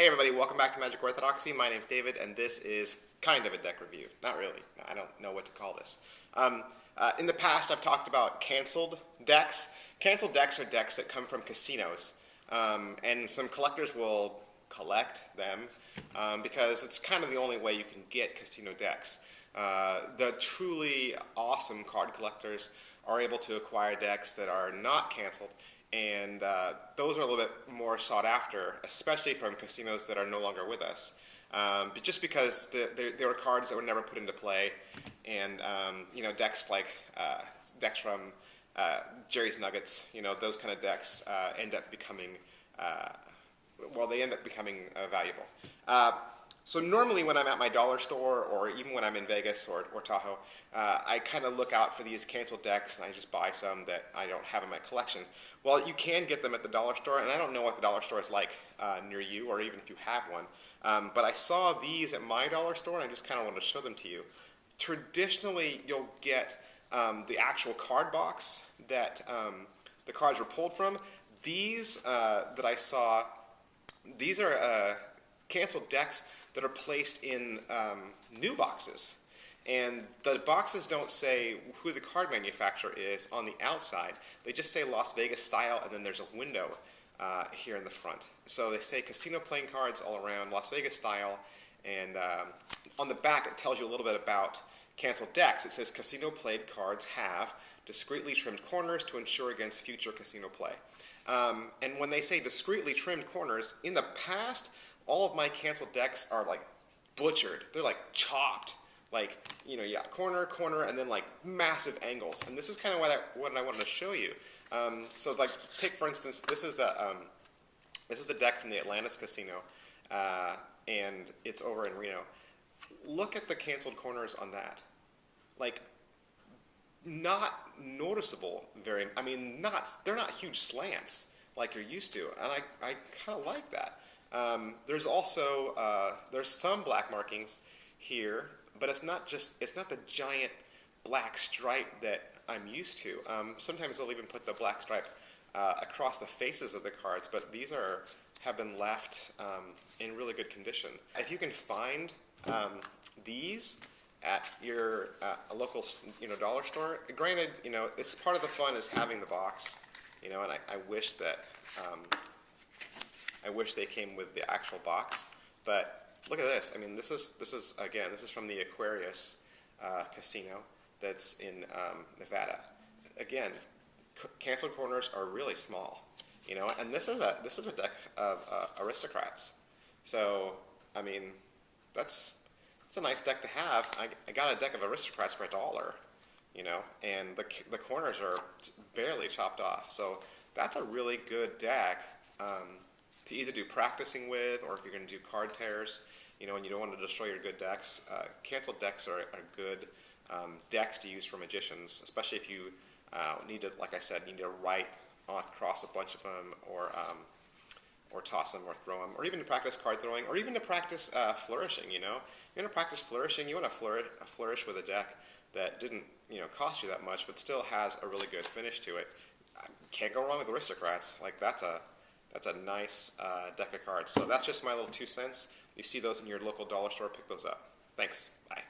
Hey everybody, welcome back to Magic Orthodoxy. My name's David, and this is kind of a deck review. Not really. I don't know what to call this. In the past, I've talked about canceled decks. Canceled decks are decks that come from casinos, and some collectors will collect them because it's kind of the only way you can get casino decks. The truly awesome card collectors are able to acquire decks that are not canceled, and those are a little bit more sought after, especially from casinos that are no longer with us. But just because there were cards that were never put into play, and decks like decks from Jerry's Nuggets, those kind of decks end up becoming valuable. So normally when I'm at my dollar store, or even when I'm in Vegas or Tahoe, I kind of look out for these canceled decks and I just buy some that I don't have in my collection. Well, you can get them at the dollar store, and I don't know what the dollar store is like near you, or even if you have one. But I saw these at my dollar store, and I just kind of wanted to show them to you. Traditionally, you'll get the actual card box that the cards were pulled from. These that I saw, these are canceled decks that are placed in new boxes. And the boxes don't say who the card manufacturer is on the outside. They just say Las Vegas style, and then there's a window here in the front. So they say casino playing cards all around, Las Vegas style, and on the back it tells you a little bit about canceled decks. It says casino played cards have discreetly trimmed corners to ensure against future casino play. And when they say discreetly trimmed corners, in the past, all of my canceled decks are like butchered. They're like chopped. Like, corner, and then like massive angles. And this is kind of what I wanted to show you. So like, take for instance, this is a deck from the Atlantis Casino, and it's over in Reno. Look at the canceled corners on that. Like, not noticeable they're not huge slants like you're used to, and I kind of like that. There's also, there's some black markings here, but it's not the giant black stripe that I'm used to. Sometimes they'll even put the black stripe across the faces of the cards, but these have been left in really good condition. If you can find these at your local dollar store, granted, it's part of the fun is having the box, and I wish that I wish they came with the actual box, but look at this. I mean, this is from the Aquarius Casino that's in Nevada. Again, canceled corners are really small, and this is a deck of aristocrats. So I mean, it's a nice deck to have. I got a deck of aristocrats for $1, and the corners are barely chopped off. So that's a really good deck to either do practicing with, or if you're going to do card tears, and you don't want to destroy your good decks. Canceled decks are good decks to use for magicians, especially if you need to, like I said, write across a bunch of them, or toss them, or throw them, or even to practice card throwing, or even to practice flourishing. You're going to practice flourishing. You want to flourish with a deck that didn't cost you that much, but still has a really good finish to it. Can't go wrong with aristocrats. Like that's a nice deck of cards. So that's just my little 2 cents. You see those in your local dollar store, pick those up. Thanks. Bye.